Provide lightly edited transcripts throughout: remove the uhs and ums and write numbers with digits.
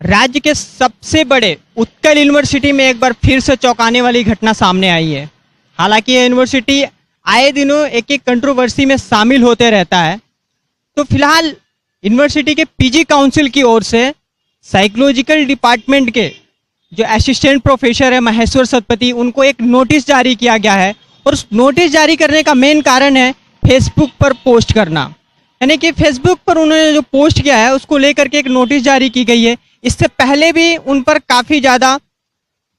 राज्य के सबसे बड़े उत्कल यूनिवर्सिटी में एक बार फिर से चौंकाने वाली घटना सामने आई है। हालांकि यह यूनिवर्सिटी आए दिनों एक एक कंट्रोवर्सी में शामिल होते रहता है। तो फिलहाल यूनिवर्सिटी के पीजी काउंसिल की ओर से साइकोलॉजिकल डिपार्टमेंट के जो असिस्टेंट प्रोफेसर है महेश्वर सतपति, उनको एक नोटिस जारी किया गया है। और उस नोटिस जारी करने का मेन कारण है फेसबुक पर पोस्ट करना, यानी कि फेसबुक पर उन्होंने जो पोस्ट किया है उसको लेकर के एक नोटिस जारी की गई है। इससे पहले भी उन पर काफ़ी ज़्यादा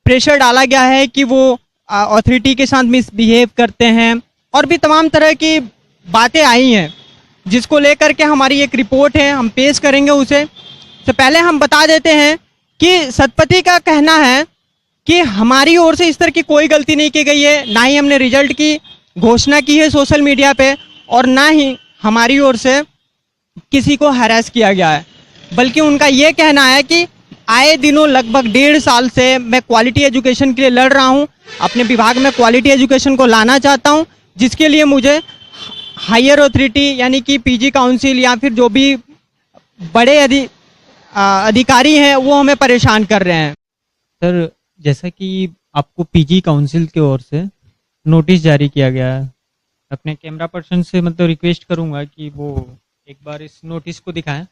प्रेशर डाला गया है कि वो अथॉरिटी के साथ मिसबिहेव करते हैं और भी तमाम तरह की बातें आई हैं, जिसको लेकर के हमारी एक रिपोर्ट है, हम पेश करेंगे उसे। तो पहले हम बता देते हैं कि सतपति का कहना है कि हमारी ओर से इस तरह की कोई गलती नहीं की गई है, ना ही हमने रिजल्ट की घोषणा की है सोशल मीडिया पे और ना ही हमारी ओर से किसी को हैरेस किया गया है। बल्कि उनका ये कहना है कि आए दिनों लगभग 1.5 साल से मैं क्वालिटी एजुकेशन के लिए लड़ रहा हूँ, अपने विभाग में क्वालिटी एजुकेशन को लाना चाहता हूँ, जिसके लिए मुझे हायर अथॉरिटी यानी कि पीजी काउंसिल या फिर जो भी बड़े अधिकारी हैं वो हमें परेशान कर रहे हैं। सर, जैसा कि आपको पीजी काउंसिल की ओर से नोटिस जारी किया गया है, अपने कैमरा पर्सन से मतलब रिक्वेस्ट करूंगा कि वो एक बार इस नोटिस को दिखाएं।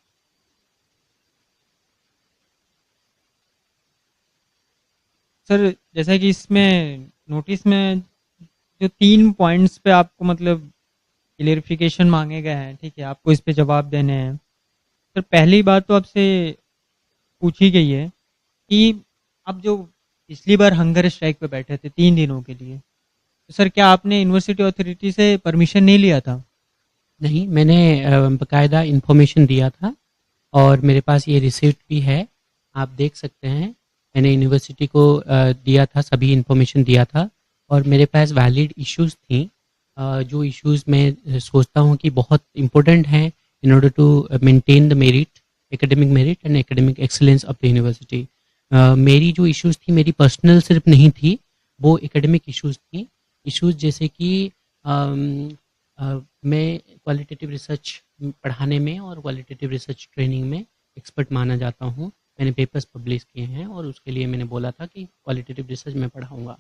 सर, जैसा कि इसमें नोटिस में जो 3 पॉइंट्स पे आपको मतलब क्लियरिफिकेशन मांगे गए हैं, ठीक है, आपको इस पे जवाब देने हैं। सर, पहली बात तो आपसे पूछी गई है कि आप जो पिछली बार हंगर स्ट्राइक पे बैठे थे 3 दिनों के लिए, तो सर क्या आपने यूनिवर्सिटी अथॉरिटी से परमिशन नहीं लिया था? नहीं, मैंने बाकायदा इन्फॉर्मेशन दिया था और मेरे पास ये रिसिप्ट भी है, आप देख सकते हैं। मैंने यूनिवर्सिटी को दिया था, सभी इन्फॉर्मेशन दिया था और मेरे पास वैलिड इश्यूज थी, जो इश्यूज मैं सोचता हूँ कि बहुत इम्पोर्टेंट हैं in order to maintain the merit, academic merit and academic excellence of the university. मेरी जो इश्यूज थी मेरी पर्सनल सिर्फ नहीं थी, वो एकेडमिक इश्यूज थी। इश्यूज जैसे कि मैं क्वालिटेटिव रिसर्च पढ़ाने में और क्वालिटेटिव रिसर्च ट्रेनिंग में एक्सपर्ट माना जाता हूँ। मैंने पेपर्स पब्लिश किए हैं और उसके लिए मैंने बोला था कि क्वालिटेटिव रिसर्च मैं पढ़ाऊँगा,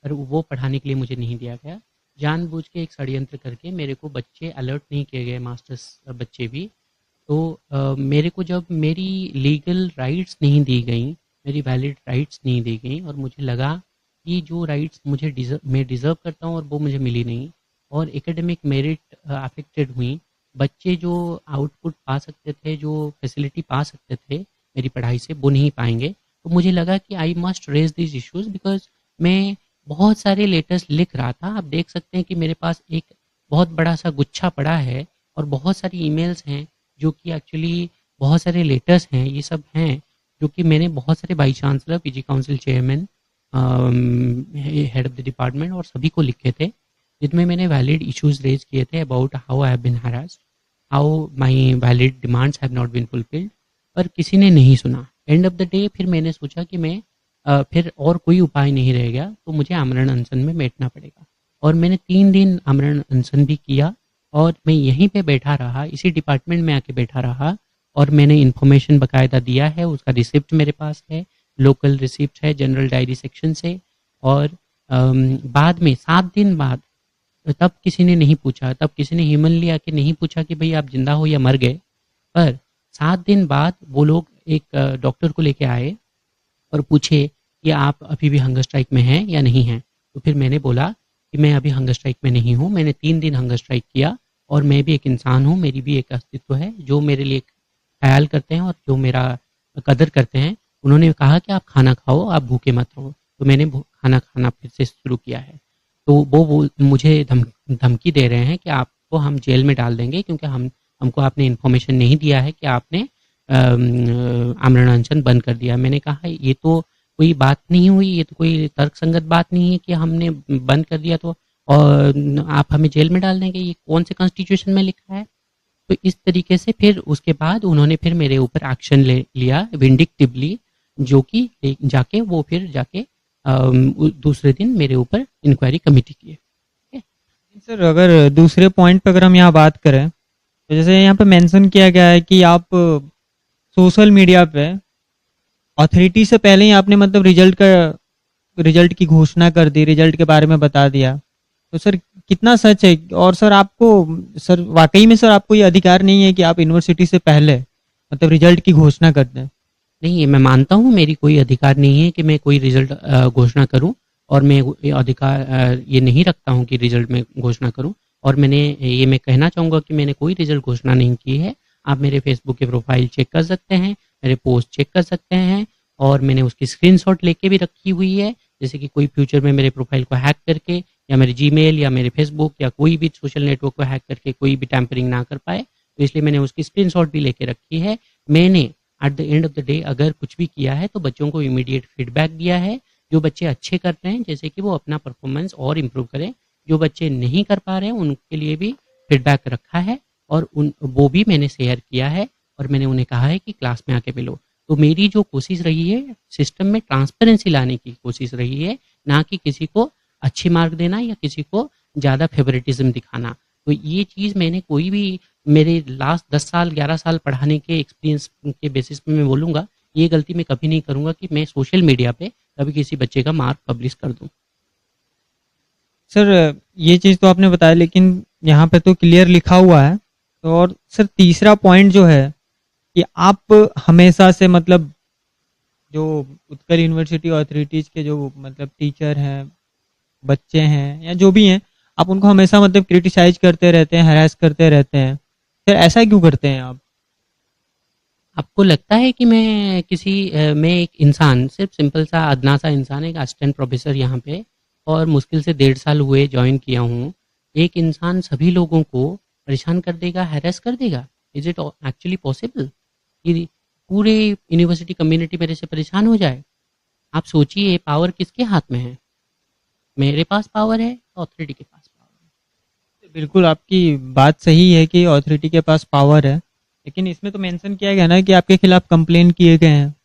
पर वो पढ़ाने के लिए मुझे नहीं दिया गया। जानबूझ के एक षड्यंत्र करके मेरे को बच्चे अलर्ट नहीं किए गए, मास्टर्स बच्चे भी। तो मेरे को जब मेरी लीगल राइट्स नहीं दी गई, मेरी वैलिड राइट्स नहीं दी गई और मुझे लगा कि जो राइट्स मैं डिज़र्व करता हूँ और वो मुझे मिली नहीं और एकेडमिक मेरिट अफेक्टेड हुई, बच्चे जो आउटपुट पा सकते थे, जो फैसिलिटी पा सकते थे मेरी पढ़ाई से, वो नहीं पाएंगे। तो मुझे लगा कि I must raise this issues because मैं बहुत सारे लेटर्स लिख रहा था। आप देख सकते हैं कि मेरे पास एक बहुत बड़ा सा गुच्छा पड़ा है और बहुत सारी ईमेल्स हैं जो कि एक्चुअली बहुत सारे लेटर्स हैं, ये सब हैं जो कि मैंने बहुत सारे vice chancellor, PG council chairman, head of the department और सभी को लिखे थे, जिनमें मैंने वैलिड इश्यूज रेज किए थे about how I have been harassed, how my valid demands have not been fulfilled, पर किसी ने नहीं सुना। एंड ऑफ द डे फिर मैंने सोचा कि मैं फिर और कोई उपाय नहीं रह गया, तो मुझे आमरण अनशन में बैठना पड़ेगा। और मैंने 3 दिन आमरण अनशन भी किया और मैं यहीं पे बैठा रहा, इसी डिपार्टमेंट में आके बैठा रहा और मैंने इन्फॉर्मेशन बाकायदा दिया है, उसका रिसिप्ट मेरे पास है, लोकल रिसिप्ट है जनरल डायरी सेक्शन से। और बाद में 7 दिन बाद तब किसी ने नहीं पूछा, तब किसी ने ह्यूमनली आके नहीं पूछा कि भाई आप जिंदा हो या मर गए, पर 7 दिन बाद वो लोग एक डॉक्टर को लेके आए और पूछे कि आप अभी भी हंगर स्ट्राइक में हैं या नहीं हैं। तो फिर मैंने बोला कि मैं अभी हंगर स्ट्राइक में नहीं हूँ, मैंने 3 दिन हंगर स्ट्राइक किया और मैं भी एक इंसान हूँ, मेरी भी एक अस्तित्व है, जो मेरे लिए ख्याल करते हैं और जो मेरा कदर करते हैं। उन्होंने कहा कि आप खाना खाओ, आप भूखे मत रहो, तो मैंने खाना खाना फिर से शुरू किया है। तो वो मुझे धमकी दे रहे हैं कि आपको हम जेल में डाल देंगे क्योंकि हमको आपने इन्फॉर्मेशन नहीं दिया है कि आपने आमरण अनशन बंद कर दिया। मैंने कहा ये तो कोई बात नहीं हुई, ये तो कोई तर्कसंगत बात नहीं है कि हमने बंद कर दिया तो और आप हमें जेल में डाल देंगे, ये कौन से कॉन्स्टिट्यूशन में लिखा है। तो इस तरीके से फिर उसके बाद उन्होंने फिर मेरे ऊपर एक्शन लिया विंडिक्टिवली, जो कि जाके वो फिर जाके दूसरे दिन मेरे ऊपर इंक्वायरी कमेटी की है। सर, अगर दूसरे पॉइंट पर अगर हम यहाँ बात करें तो जैसे यहाँ पे मेंशन किया गया है कि आप सोशल मीडिया पे अथॉरिटी से पहले ही आपने मतलब रिजल्ट की घोषणा कर दी, रिजल्ट के बारे में बता दिया, तो सर कितना सच है? और सर आपको, सर वाकई में सर आपको ये अधिकार नहीं है कि आप यूनिवर्सिटी से पहले मतलब रिजल्ट की घोषणा कर दें? नहीं, ये मैं मानता हूँ मेरी कोई अधिकार नहीं है कि मैं कोई रिजल्ट घोषणा करूँ, और मैं ये अधिकार ये नहीं रखता हूँ कि रिजल्ट में घोषणा करूँ। और मैं कहना चाहूँगा कि मैंने कोई रिजल्ट घोषणा नहीं की है। आप मेरे फेसबुक के प्रोफाइल चेक कर सकते हैं, मेरे पोस्ट चेक कर सकते हैं, और मैंने उसकी स्क्रीनशॉट लेके भी रखी हुई है, जैसे कि कोई फ्यूचर में मेरे प्रोफाइल को हैक करके या मेरे जीमेल या मेरे फेसबुक या कोई भी सोशल नेटवर्क को हैक करके कोई भी टैंपरिंग ना कर पाए, तो इसलिए मैंने उसकी स्क्रीनशॉट भी लेके रखी है। मैंने at the end of the day अगर कुछ भी किया है तो बच्चों को इमीडिएट फीडबैक दिया है। जो बच्चे अच्छे कर रहे हैं जैसे कि वो अपना परफॉर्मेंस और इम्प्रूव करें, जो बच्चे नहीं कर पा रहे हैं उनके लिए भी फीडबैक रखा है, और वो भी मैंने शेयर किया है, और मैंने उन्हें कहा है कि क्लास में आके मिलो। तो मेरी जो कोशिश रही है सिस्टम में ट्रांसपेरेंसी लाने की कोशिश रही है, ना कि किसी को अच्छे मार्क देना या किसी को ज़्यादा फेवरेटिज्म दिखाना। तो ये चीज़ मैंने कोई भी मेरे लास्ट 10 साल 11 साल पढ़ाने के एक्सपीरियंस के बेसिस पे मैं बोलूँगा, ये गलती मैं कभी नहीं करूँगा कि मैं सोशल मीडिया पे कभी किसी बच्चे का मार्क पब्लिश कर दूँ। सर ये चीज़ तो आपने बताया, लेकिन यहाँ पे तो क्लियर लिखा हुआ है। तो और सर तीसरा पॉइंट जो है कि आप हमेशा से मतलब जो उत्कल यूनिवर्सिटी अथॉरिटीज़ के जो मतलब टीचर हैं, बच्चे हैं या जो भी हैं, आप उनको हमेशा मतलब क्रिटिसाइज करते रहते हैं, हैरेस करते रहते हैं। सर ऐसा क्यों करते हैं आप? आपको लगता है कि मैं एक इंसान, सिर्फ सिंपल सा अदना सा इंसान, एक असिस्टेंट प्रोफेसर यहाँ पे, और मुश्किल से 1.5 साल हुए ज्वाइन किया हूँ, एक इंसान सभी लोगों को परेशान कर देगा, हैरेस कर देगा? इज इट एक्चुअली पॉसिबल कि पूरे यूनिवर्सिटी कम्युनिटी मेरे से परेशान हो जाए? आप सोचिए, पावर किसके हाथ में है? मेरे पास पावर है, अथॉरिटी के पास पावर है। बिल्कुल आपकी बात सही है कि अथॉरिटी के पास पावर है, लेकिन इसमें तो मेंशन किया गया ना कि आपके खिलाफ कंप्लेन किए गए हैं।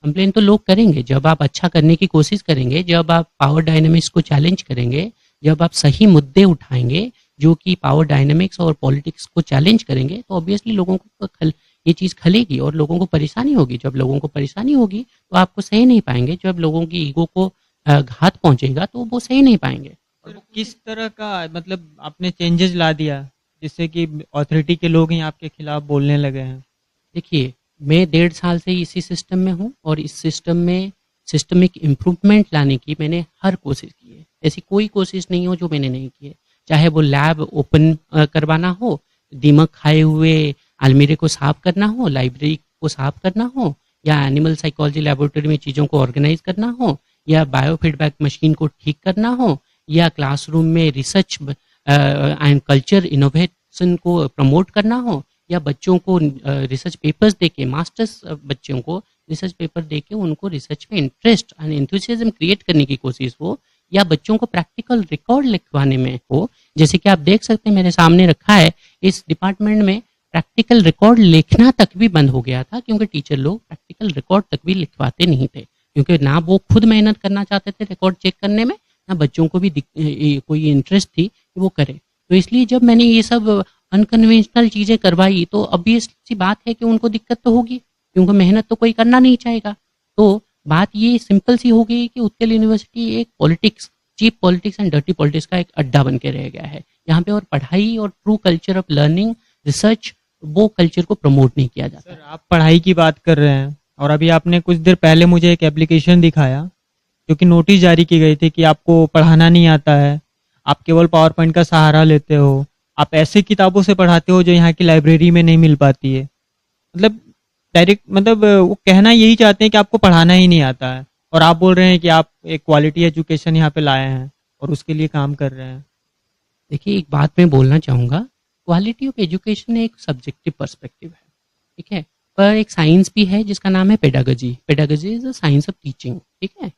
कंप्लेन तो लोग करेंगे जब आप अच्छा करने की कोशिश करेंगे, जब आप पावर डायनेमिक्स को चैलेंज करेंगे, जब आप सही मुद्दे उठाएंगे जो कि पावर डायनेमिक्स और पॉलिटिक्स को चैलेंज करेंगे, तो ऑब्वियसली लोगों को ये चीज़ खलेगी और लोगों को परेशानी होगी। जब लोगों को परेशानी होगी तो आपको सही नहीं पाएंगे। जब लोगों की ईगो को घात पहुंचेगा तो वो सही नहीं पाएंगे। और किस तरह का मतलब आपने चेंजेस ला दिया जिससे कि अथॉरिटी के लोग ही आपके खिलाफ बोलने लगे हैं? देखिए, मैं 1.5 साल से इसी सिस्टम में हूँ, और इस सिस्टम में सिस्टमिक इम्प्रूवमेंट लाने की मैंने हर कोशिश की है। ऐसी कोई कोशिश नहीं हो जो मैंने नहीं की है। चाहे वो लैब ओपन करवाना हो, दीमक खाए हुए अलमीरे को साफ करना हो, लाइब्रेरी को साफ करना हो, या एनिमल साइकोलॉजी लेबोरेटरी में चीज़ों को ऑर्गेनाइज करना हो, या बायोफीडबैक मशीन को ठीक करना हो, या क्लासरूम में रिसर्च एंड कल्चर इनोवेशन को प्रमोट करना हो, या बच्चों को रिसर्च पेपर्स देके, मास्टर्स बच्चों को रिसर्च पेपर देके उनको रिसर्च में इंटरेस्ट एंड एंथुसियाज्म क्रिएट करने की कोशिश हो, या बच्चों को प्रैक्टिकल रिकॉर्ड लिखवाने में हो। जैसे कि आप देख सकते हैं मेरे सामने रखा है, इस डिपार्टमेंट में प्रैक्टिकल रिकॉर्ड लिखना तक भी बंद हो गया था, क्योंकि टीचर लोग प्रैक्टिकल रिकॉर्ड तक भी लिखवाते नहीं थे, क्योंकि ना वो खुद मेहनत करना चाहते थे रिकॉर्ड चेक करने में, ना बच्चों को भी कोई इंटरेस्ट थी कि वो करें। तो इसलिए जब मैंने ये सब अनकन्वेंशनल चीज़ें करवाई तो ऑब्वियस सी बात है कि उनको दिक्कत तो होगी, क्योंकि मेहनत तो कोई करना नहीं चाहेगा। तो बात ये सिंपल सी हो गई कि उत्कल यूनिवर्सिटी एक politics, cheap politics and dirty politics का एक अड्डा बन के रह गया है यहाँ पे, और पढ़ाई और true culture of learning, research, वो कल्चर को प्रमोट नहीं किया जाता। सर आप पढ़ाई की बात कर रहे हैं, और अभी आपने कुछ देर पहले मुझे एक एप्लीकेशन दिखाया जो कि नोटिस जारी की गई थी कि आपको पढ़ाना नहीं आता है, आप केवल पावर पॉइंट का सहारा लेते हो, आप ऐसे किताबों से पढ़ाते हो जो यहाँ की लाइब्रेरी में नहीं मिल पाती है। मतलब डायरेक्ट मतलब वो कहना यही चाहते हैं कि आपको पढ़ाना ही नहीं आता है, और आप बोल रहे हैं कि आप एक क्वालिटी एजुकेशन यहाँ पे लाए हैं और उसके लिए काम कर रहे हैं। देखिए, एक बात मैं बोलना चाहूँगा, क्वालिटी ऑफ एजुकेशन एक सब्जेक्टिव पर्सपेक्टिव है, ठीक है, पर एक साइंस भी है जिसका नाम है pedagogy. Pedagogy is the science of teaching, ठीक है।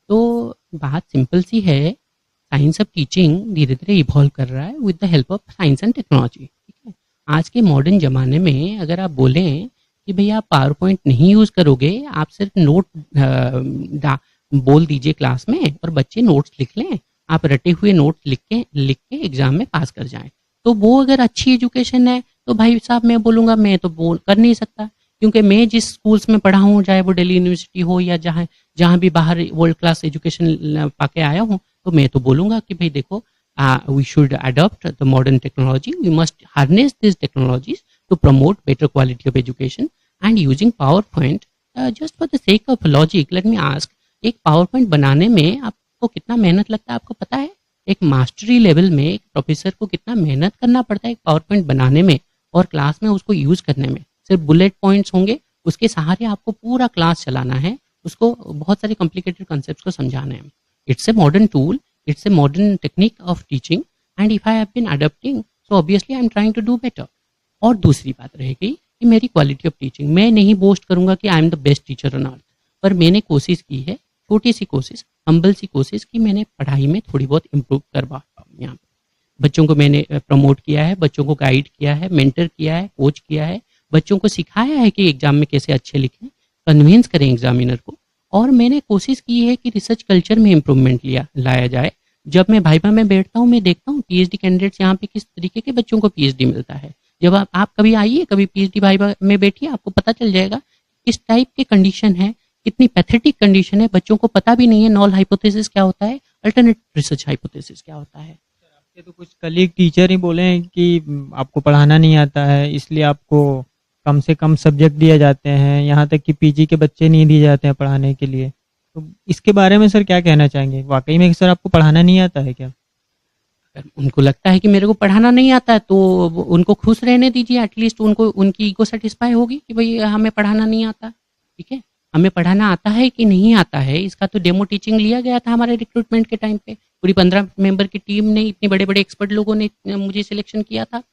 तो बात सिंपल सी है, साइंस ऑफ टीचिंग धीरे धीरे इवॉल्व कर रहा है with the help of science and technology, ठीक है। आज के मॉडर्न ज़माने में अगर आप बोलें कि भैया आप पावर पॉइंट नहीं यूज़ करोगे, आप सिर्फ नोट बोल दीजिए क्लास में और बच्चे नोट्स लिख लें, आप रटे हुए नोट्स लिख के एग्जाम में पास कर जाएं, तो वो अगर अच्छी एजुकेशन है तो भाई साहब मैं बोलूँगा मैं तो कर नहीं सकता, क्योंकि मैं जिस स्कूल्स में पढ़ा हूँ, चाहे वो दिल्ली यूनिवर्सिटी हो या जहाँ भी बाहर वर्ल्ड क्लास एजुकेशन पाके आया हूँ, तो मैं तो बोलूँगा कि भाई देखो, we should adopt the modern technology. We must harness these technologies to promote better quality of education and using PowerPoint just for the sake of logic. Let me ask, एक PowerPoint बनाने में आपको कितना मेहनत लगता है, आपको पता है? एक मास्टरी लेवल में एक प्रोफेसर को कितना मेहनत करना पड़ता है एक PowerPoint बनाने में और क्लास में उसको यूज करने में। सिर्फ बुलेट पॉइंट्स होंगे, उसके सहारे आपको पूरा क्लास चलाना है, उसको बहुत सारे कॉम्प्लिकेटेड कॉन्सेप्ट्स को समझाना है। It's a modern tool, it's a modern technique of teaching and if I have been adapting, so obviously I am trying to do better. और दूसरी बात रहेगी कि मेरी क्वालिटी ऑफ टीचिंग, मैं नहीं बोस्ट करूंगा कि I am the best teacher on earth, पर मैंने कोशिश की है, छोटी सी कोशिश, हम्बल सी कोशिश, कि मैंने पढ़ाई में थोड़ी बहुत इम्प्रूव करवा पाऊँ। यहाँ पे बच्चों को मैंने प्रमोट किया है, बच्चों को गाइड किया है, मेंटर किया है, कोच किया है, बच्चों को सिखाया है कि एग्जाम में कैसे अच्छे लिखें, कन्विंस करें एग्जामिनर को। और मैंने कोशिश की है कि रिसर्च कल्चर में इम्प्रूवमेंट लाया जाए। जब मैं भाइबा में बैठता हूँ, मैं देखता हूँ पीएचडी कैंडिडेट्स यहाँ पे किस तरीके के बच्चों को पीएचडी मिलता है। जब आप कभी आइए, कभी पीएचडी भाइबा में बैठिए, आपको पता चल जाएगा किस टाइप के कंडीशन है, कितनी पैथेटिक कंडीशन है, बच्चों को पता भी नहीं है नॉल हाइपोथेसिस क्या होता है, अल्टरनेट रिसर्च हाइपोथेसिस क्या होता है। आपके तो कुछ कलीग टीचर ही बोले हैं कि आपको पढ़ाना नहीं आता है, इसलिए आपको कम से कम सब्जेक्ट दिए जाते हैं, यहाँ तक कि पीजी के बच्चे नहीं दिए जाते हैं पढ़ाने के लिए। तो इसके बारे में सर क्या कहना चाहेंगे? वाकई में सर आपको पढ़ाना नहीं आता है क्या? अगर उनको लगता है कि मेरे को पढ़ाना नहीं आता है तो उनको खुश रहने दीजिए, एटलीस्ट उनको उनकी ईगो सेटिस्फाई होगी कि भाई हमें पढ़ाना नहीं आता। ठीक है, हमें पढ़ाना आता है कि नहीं आता है, इसका तो डेमो टीचिंग लिया गया था हमारे रिक्रूटमेंट के टाइम पे। पूरी 15 मेंबर की टीम ने, इतने बड़े बड़े एक्सपर्ट लोगों ने मुझे सिलेक्शन किया था।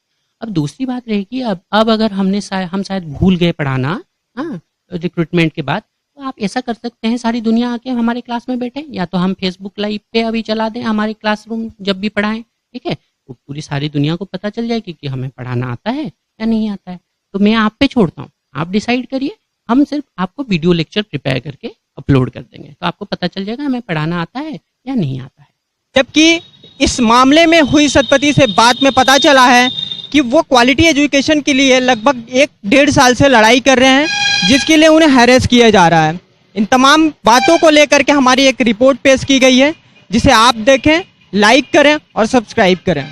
अब दूसरी बात रहेगी, अब अगर हम शायद भूल गए पढ़ाना, हाँ, रिक्रूटमेंट के बाद, तो आप ऐसा कर सकते हैं, सारी दुनिया आके हमारे क्लास में बैठे, या तो हम फेसबुक लाइव पे अभी चला दें हमारे क्लासरूम जब भी पढ़ाएं। ठीक है, तो पूरी सारी दुनिया को पता चल जाएगी कि हमें पढ़ाना आता है या नहीं आता है। तो मैं आप पे छोड़ता हूँ, आप डिसाइड करिए, हम सिर्फ आपको वीडियो लेक्चर प्रिपेयर करके अपलोड कर देंगे, तो आपको पता चल जाएगा हमें पढ़ाना आता है या नहीं आता है। जबकि इस मामले में हुई सतपति से बात में पता चला है कि वो क्वालिटी एजुकेशन के लिए लगभग 1-1.5 साल से लड़ाई कर रहे हैं, जिसके लिए उन्हें हैरेस किया जा रहा है। इन तमाम बातों को लेकर के हमारी एक रिपोर्ट पेश की गई है, जिसे आप देखें, लाइक करें और सब्सक्राइब करें।